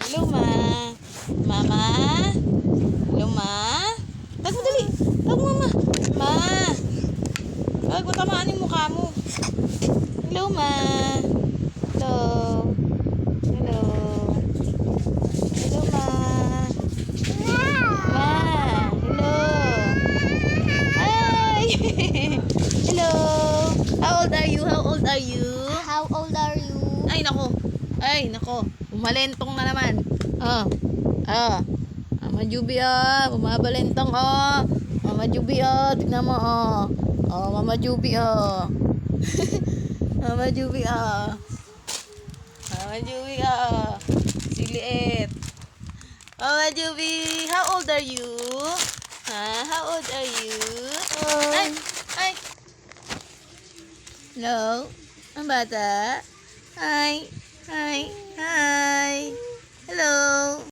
Hello, ma. Mama? Hello, ma? Tawag mo dali. Tawag mo, mama. Ma. Tawag mo, tamaan yung mukha mo. Hello, ma. Hello. Hello. Hello, ma. Ma. Hello. Hi. Hello. How old are you? How old are you? How old are you? Ay, nako. Ay, nako. Umalentong na naman. Oh. Oh. Mama Juby, oh. Bumabalentong, oh. Mama Juby, oh. Tignan mo, oh. Oh, Mama Juby, oh. Mama Juby, oh. Mama Juby, oh. Siliit. Mama Juby, how old are you? How old are you? Ay! Ay! Hello? Ang bata? Hi! Hi! Hi!